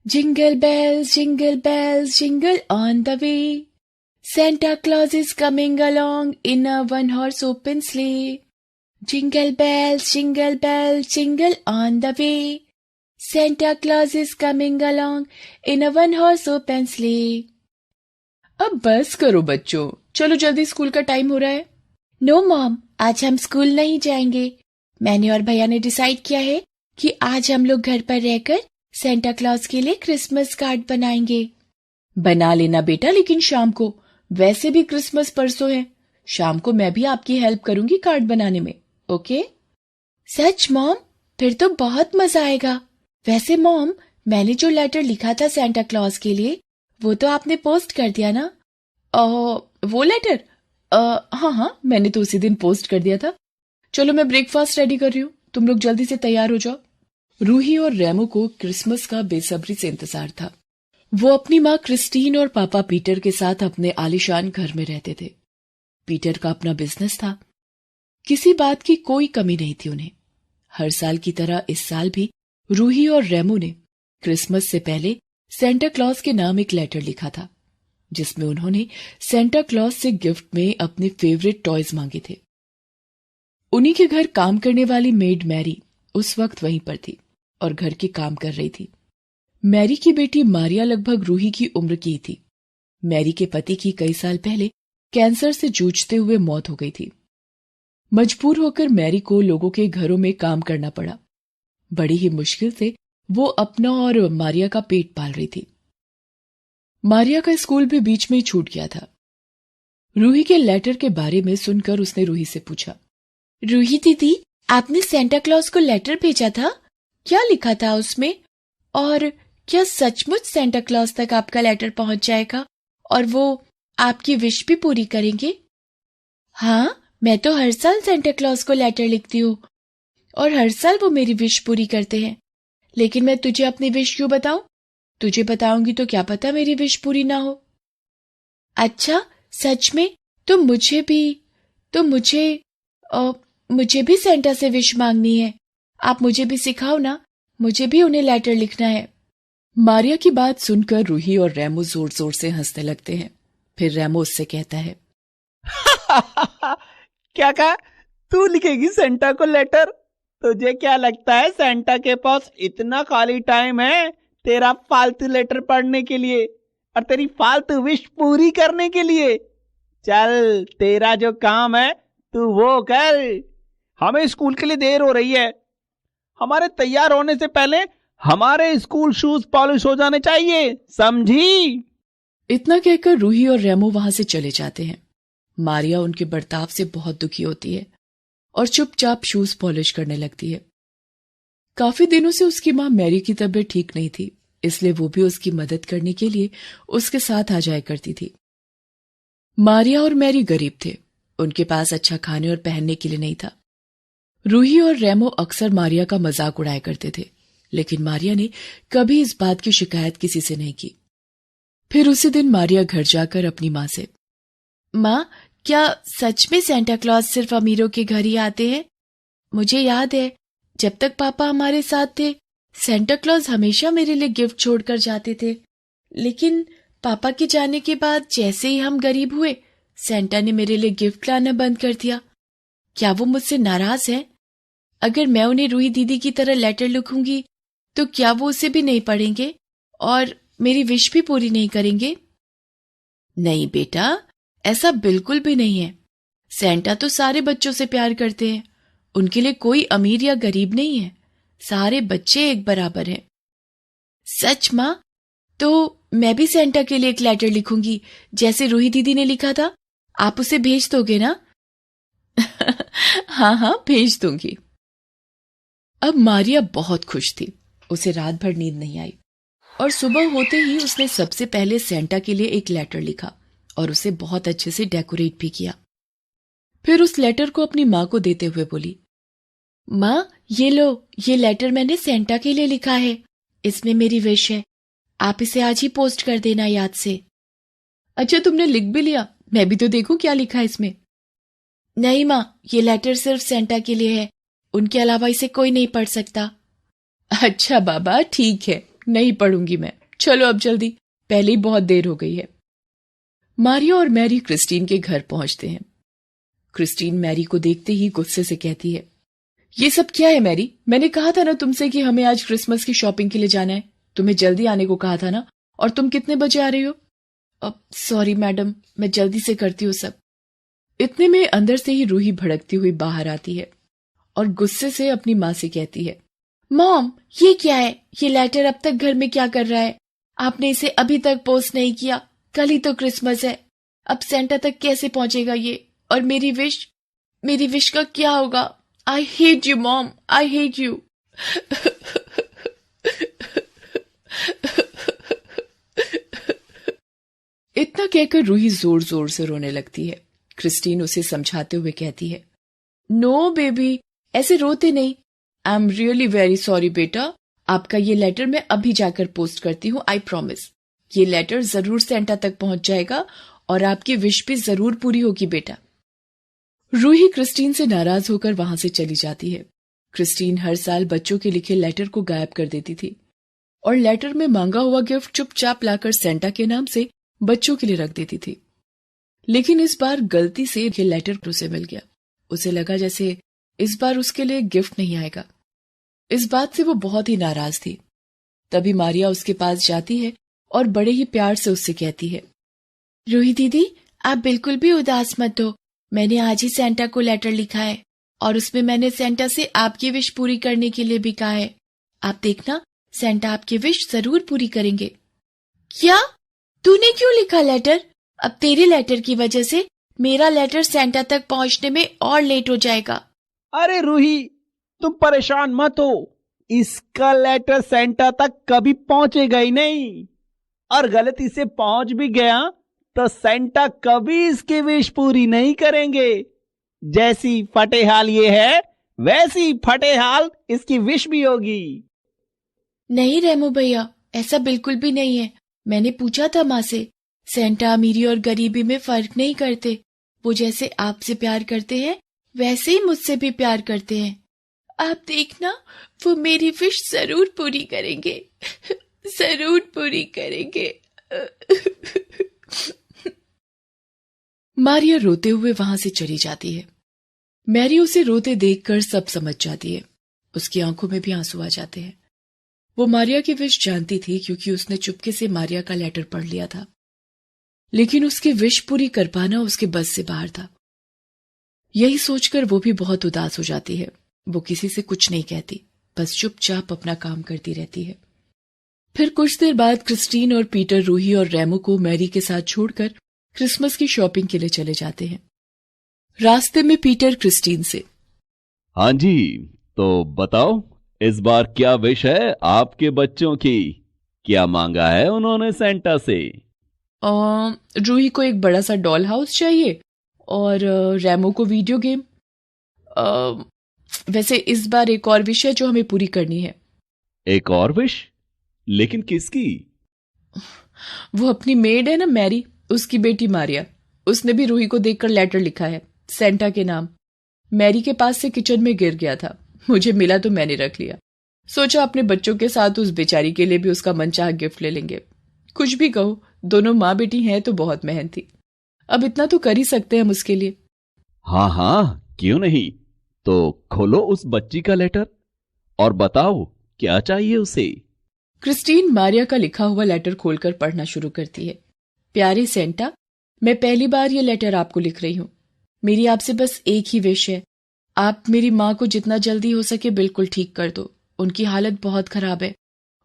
jingle bells, jingle on the way. Santa Claus is coming along in a one-horse open sleigh. Jingle bells, jingle on the way. Santa Claus is coming along in a one-horse open sleigh. अब बस करो बच्चों, चलो जल्दी school का time हो रहा है। नो मॉम, आज हम स्कूल नहीं जाएंगे। मैंने और भैया ने डिसाइड किया है कि आज हम लोग घर पर रहकर सेंटा क्लॉज के लिए क्रिसमस कार्ड बनाएंगे। बना लेना बेटा, लेकिन शाम को, वैसे भी क्रिसमस परसों है। शाम को मैं भी आपकी हेल्प करूंगी कार्ड बनाने में, ओके? सच मॉम? फिर तो बहुत मजा आएगा। वैसे मॉम, मैंने जो लेटर लिखा था सेंटा क्लॉज के लिए, वो तो आपने पोस्ट कर दिया ना? वो लेटर? हाँ, मैंने तो उसी दिन पोस्ट कर दिया था। चलो मैं ब्रेकफास्ट रेडी कर रही हूँ, तुम लोग जल्दी से तैयार हो जाओ। रूही और रेमो को क्रिसमस का बेसब्री से इंतजार था। वो अपनी माँ क्रिस्टीन और पापा पीटर के साथ अपने आलीशान घर में रहते थे। पीटर का अपना बिजनेस था, किसी बात की कोई कमी नहीं थी उन्हें। हर साल की तरह इस साल भी रूही और रेमो ने क्रिसमस से पहले सेंटा क्लॉज के नाम एक लेटर लिखा था, जिसमें उन्होंने सेंटा क्लॉज से गिफ्ट में अपने फेवरेट टॉयज मांगे थे। उन्हीं के घर काम करने वाली मेड मैरी उस वक्त वहीं पर थी और घर के काम कर रही थी। मैरी की बेटी मारिया लगभग रूही की उम्र की थी। मैरी के पति की कई साल पहले कैंसर से जूझते हुए मौत हो गई थी। मजबूर होकर मैरी को लोगों के घरों में काम करना पड़ा। बड़ी ही मुश्किल से वो अपना और मारिया का पेट पाल रही थी। मारिया का स्कूल भी बीच में ही छूट गया था। रूही के लेटर के बारे में सुनकर उसने रूही से पूछा, रूही दीदी, आपने सेंटा क्लॉज को लेटर भेजा था? क्या लिखा था उसमें? और क्या सचमुच सेंटा क्लॉज तक आपका लेटर पहुंच जाएगा और वो आपकी विश भी पूरी करेंगे? हाँ, मैं तो हर साल सेंटा क्लॉज को लेटर लिखती हूँ और हर साल वो मेरी विश पूरी करते हैं। लेकिन मैं तुझे अपनी विश क्यों बताऊं? तुझे बताऊंगी तो क्या पता मेरी विश पूरी ना हो। अच्छा, सच में? तो मुझे भी सेंटा से विश मांगनी है। आप मुझे भी सिखाओ ना, मुझे भी उन्हें लेटर लिखना है। मारिया की बात सुनकर रूही और रेमो जोर जोर से हंसने लगते हैं। फिर रेमो उससे कहता है, क्या कहा? तू लिखेगी सेंटा को लेटर? तुझे क्या लगता है सेंटा के पास इतना खाली टाइम है तेरा फालतू लेटर पढ़ने के लिए और तेरी फालतू विश पूरी करने के लिए? चल, तेरा जो काम है तू वो कर। हमें स्कूल के लिए देर हो रही है। हमारे तैयार होने से पहले हमारे स्कूल शूज पॉलिश हो जाने चाहिए, समझी? इतना कहकर रूही और रेमो वहां से चले जाते हैं। मारिया उनके बर्ताव से बहुत दुखी होती है और चुपचाप शूज पॉलिश करने लगती है। काफी दिनों से उसकी मां मैरी की तबीयत ठीक नहीं थी, इसलिए वो भी उसकी मदद करने के लिए उसके साथ आ जाया करती थी। मारिया और मैरी गरीब थे, उनके पास अच्छा खाने और पहनने के लिए नहीं था। रूही और रेमो अक्सर मारिया का मजाक उड़ाया करते थे, लेकिन मारिया ने कभी इस बात की शिकायत किसी से नहीं की। फिर उसी दिन मारिया घर जाकर अपनी माँ से, माँ, क्या सच में सेंटा क्लॉज सिर्फ अमीरों के घर ही आते हैं? मुझे याद है, जब तक पापा हमारे साथ थे, सेंटा क्लॉज हमेशा मेरे लिए गिफ्ट छोड़कर जाते थे। लेकिन पापा के जाने के बाद जैसे ही हम गरीब हुए, सेंटा ने मेरे लिए गिफ्ट लाना बंद कर दिया। क्या वो मुझसे नाराज है? अगर मैं उन्हें रूही दीदी की तरह लेटर लिखूंगी, तो क्या वो उसे भी नहीं पढ़ेंगे और मेरी विश भी पूरी नहीं करेंगे? नहीं बेटा, ऐसा बिल्कुल भी नहीं है। सेंटा तो सारे बच्चों से प्यार करते हैं। उनके लिए कोई अमीर या गरीब नहीं है, सारे बच्चे एक बराबर हैं। सच माँ? तो मैं भी सेंटा के लिए एक लेटर लिखूंगी, जैसे रूही दीदी ने लिखा था। आप उसे भेज दोगे ना? हाँ, भेज दूंगी। अब मारिया बहुत खुश थी। उसे रात भर नींद नहीं आई और सुबह होते ही उसने सबसे पहले सेंटा के लिए एक लेटर लिखा और उसे बहुत अच्छे से डेकोरेट भी किया। फिर उस लेटर को अपनी माँ को देते हुए बोली, माँ, ये लो, ये लेटर मैंने सेंटा के लिए लिखा है। इसमें मेरी विश है। आप इसे आज ही पोस्ट कर देना याद से। अच्छा, तुमने लिख भी लिया? मैं भी तो देखूं क्या लिखा है इसमें। नहीं माँ, ये लेटर सिर्फ सेंटा के लिए है। उनके अलावा इसे कोई नहीं पढ़ सकता। अच्छा बाबा, ठीक है, नहीं पढ़ूंगी मैं, चलो अब जल्दी, पहले ही बहुत देर हो गई है। मारिया और मैरी क्रिस्टीन के घर पहुंचते हैं। क्रिस्टीन मैरी को देखते ही गुस्से से कहती है, ये सब क्या है मैरी? मैंने कहा था ना तुमसे कि हमें आज क्रिसमस की शॉपिंग के लिए जाना है। तुम्हें जल्दी आने को कहा था ना, और तुम कितने बजे आ रही हो? अब सॉरी मैडम, मैं जल्दी से करती हूँ सब। इतने में अंदर से ही रूही भड़कती हुई बाहर आती है और गुस्से से अपनी माँ से कहती है, मॉम ये क्या है? ये लेटर अब तक घर में क्या कर रहा है? आपने इसे अभी तक पोस्ट नहीं किया, कल ही तो क्रिसमस है। अब सेंटा तक कैसे पहुंचेगा ये? और मेरी विश का क्या होगा? I hate you mom, I hate you. इतना कहकर रूही जोर जोर से रोने लगती है। क्रिस्टीन उसे समझाते हुए कहती है, नो बेबी, ऐसे रोते नहीं। I am really very sorry बेटा, आपका ये लेटर मैं अभी जाकर पोस्ट करती हूँ, आई प्रॉमिस। ये लेटर जरूर सेंटा तक पहुंच जाएगा और आपकी विश भी जरूर पूरी होगी बेटा। रूही क्रिस्टीन से नाराज होकर वहां से चली जाती है। क्रिस्टीन हर साल बच्चों के लिखे लेटर को गायब कर देती थी और लेटर में मांगा हुआ गिफ्ट चुपचाप लाकर सेंटा के नाम से बच्चों के लिए रख देती थी। लेकिन इस बार गलती से ये लेटर उसे मिल गया। उसे लगा जैसे इस बार उसके लिए गिफ्ट नहीं आएगा। इस बात से वो बहुत ही नाराज थी। तभी मारिया उसके पास जाती है और बड़े ही प्यार से उससे कहती है, रूही दीदी, आप बिल्कुल भी उदास मत हो। मैंने आज ही सेंटा को लेटर लिखा है और उसमें मैंने सेंटा से आपकी विश पूरी करने के लिए भी कहा है। आप देखना, सेंटा आपकी विश जरूर पूरी करेंगे। क्या? तूने क्यों लिखा लेटर? अब तेरे लेटर की वजह से मेरा लेटर सेंटा तक पहुंचने में और लेट हो जाएगा। अरे रूही, तुम परेशान मत हो, इसका लेटर सेंटा तक कभी पहुंचेगा ही नहीं, और गलती से पहुंच भी गया तो सेंटा कभी इसकी विश पूरी नहीं करेंगे। जैसी फटेहाल ये है, वैसी फटेहाल इसकी विश भी होगी। नहीं रेमो भैया, ऐसा बिल्कुल भी नहीं है। मैंने पूछा था माँ से, सेंटा अमीरी और गरीबी में फर्क नहीं करते। वो जैसे आपसे प्यार करते हैं वैसे ही मुझसे भी प्यार करते हैं। आप देखना, वो मेरी विश जरूर पूरी करेंगे, जरूर पूरी करेंगे। मारिया रोते हुए वहां से चली जाती है। मैरी उसे रोते देखकर सब समझ जाती है। उसकी आंखों में भी आंसू आ जाते हैं। वो मारिया की विश जानती थी क्योंकि उसने चुपके से मारिया का लेटर पढ़ लिया था, लेकिन उसकी विश पूरी कर पाना उसके बस से बाहर था। यही सोचकर वो भी बहुत उदास हो जाती है। वो किसी से कुछ नहीं कहती, बस चुपचाप अपना काम करती रहती है। फिर कुछ देर बाद क्रिस्टीन और पीटर रूही और रेमो को मैरी के साथ छोड़कर क्रिसमस की शॉपिंग के लिए चले जाते हैं। रास्ते में पीटर क्रिस्टीन से, हाँ जी, तो बताओ इस बार क्या विश है आपके बच्चों की? क्या मांगा है उन्होंने सेंटा से? रूही को एक बड़ा सा डॉल हाउस चाहिए और रेमो को वीडियो गेम। वैसे इस बार एक और विश है जो हमें पूरी करनी है। एक और विश? लेकिन किसकी? वो अपनी मेड है ना मैरी, उसकी बेटी मारिया, उसने भी रूही को देखकर लेटर लिखा है सेंटा के नाम। मैरी के पास से किचन में गिर गया था, मुझे मिला तो मैंने रख लिया। सोचा अपने बच्चों के साथ उस बेचारी के लिए भी उसका मनचाहा गिफ्ट ले लेंगे। कुछ भी कहो, दोनों माँ बेटी हैं तो बहुत मेहनती। अब इतना तो कर ही सकते हैं हम उसके लिए। हाँ हाँ, क्यों नहीं। तो खोलो उस बच्ची का लेटर और बताओ क्या चाहिए उसे। क्रिस्टीन मारिया का लिखा हुआ लेटर खोलकर पढ़ना शुरू करती है। प्यारे सेंटा, मैं पहली बार ये लेटर आपको लिख रही हूँ। मेरी आपसे बस एक ही विश है, आप मेरी माँ को जितना जल्दी हो सके बिल्कुल ठीक कर दो। उनकी हालत बहुत खराब है,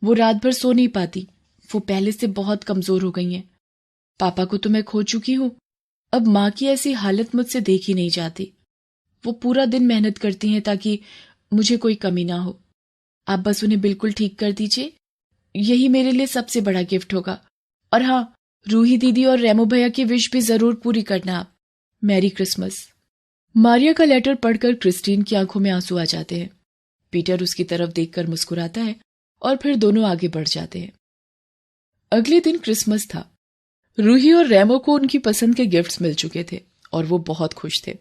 वो रात भर सो नहीं पाती। वो पहले से बहुत कमजोर हो गई हैं। पापा को तो मैं खो चुकी हूँ, अब माँ की ऐसी हालत मुझसे देखी नहीं जाती। वो पूरा दिन मेहनत करती हैं ताकि मुझे कोई कमी ना हो। आप बस उन्हें बिल्कुल ठीक कर दीजिए, यही मेरे लिए सबसे बड़ा गिफ्ट होगा। और हाँ, रूही दीदी और रेमो भैया की विश भी जरूर पूरी करना आप। Merry Christmas. मारिया का लेटर पढ़कर क्रिस्टीन की आंखों में आंसू आ जाते हैं। पीटर उसकी तरफ देखकर मुस्कुराता है और फिर दोनों आगे बढ़ जाते हैं। अगले दिन क्रिसमस था। रूही और रेमो को उनकी पसंद के गिफ्ट्स मिल चुके थे और वो बहुत खुश थे।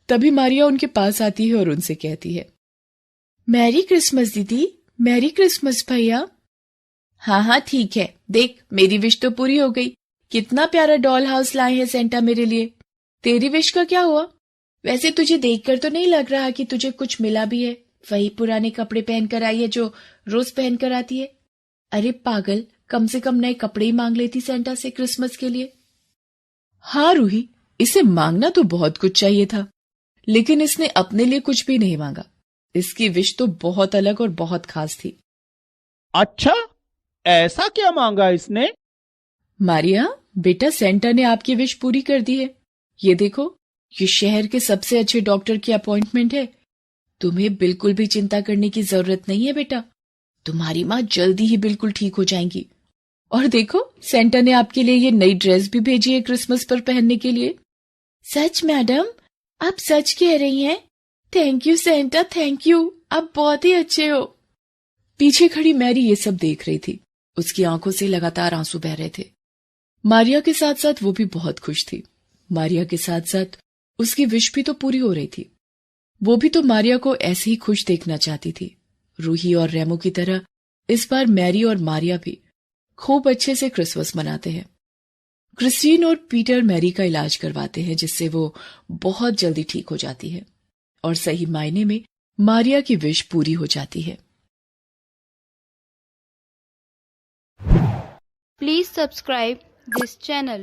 तभी मारिया उनके पास आती है और उनसे कहती है, मैरी क्रिसमस दीदी, मैरी क्रिसमस भैया। हाँ हाँ ठीक है, देख मेरी विश तो पूरी हो गई। कितना प्यारा डॉल हाउस लाए हैं सेंटा मेरे लिए। तेरी विश का क्या हुआ? वैसे तुझे देखकर तो नहीं लग रहा कि तुझे कुछ मिला भी है। वही पुराने कपड़े पहनकर आई है जो रोज पहनकर आती है। अरे पागल, कम से कम नए कपड़े ही मांग लेती सेंटा से क्रिसमस के लिए। हाँ रूही, इसे मांगना तो बहुत कुछ चाहिए था, लेकिन इसने अपने लिए कुछ भी नहीं मांगा। इसकी विश तो बहुत अलग और बहुत खास थी। अच्छा, ऐसा क्या मांगा इसने? मारिया, बेटा सेंटा ने आपकी विश पूरी कर दी है। ये देखो, ये शहर के सबसे अच्छे डॉक्टर की अपॉइंटमेंट है। तुम्हें बिल्कुल भी चिंता करने की जरूरत नहीं है बेटा। तुम्हारी माँ जल्दी ही बिल्कुल ठीक हो जाएंगी। और देखो, सेंटा ने आपके लिए ये नई ड्रेस भी भेजी है क्रिसमस पर पहनने के लिए। सच मैडम, आप सच कह रही हैं? Thank you Santa, thank you, आप बहुत ही अच्छे हो। पीछे खड़ी मैरी ये सब देख रही थी। उसकी आंखों से लगातार आंसू बह रहे थे। मारिया के साथ साथ वो भी बहुत खुश थी। मारिया के साथ साथ उसकी विश भी तो पूरी हो रही थी। वो भी तो मारिया को ऐसे ही खुश देखना चाहती थी। रूही और रेमो की तरह इस बार मैरी और मारिया भी खूब अच्छे से क्रिसमस मनाते हैं। क्रिस्टीन और पीटर मैरी का इलाज करवाते हैं, जिससे वो बहुत जल्दी ठीक हो जाती है और सही मायने में मारिया की विश पूरी हो जाती है। Please subscribe this channel.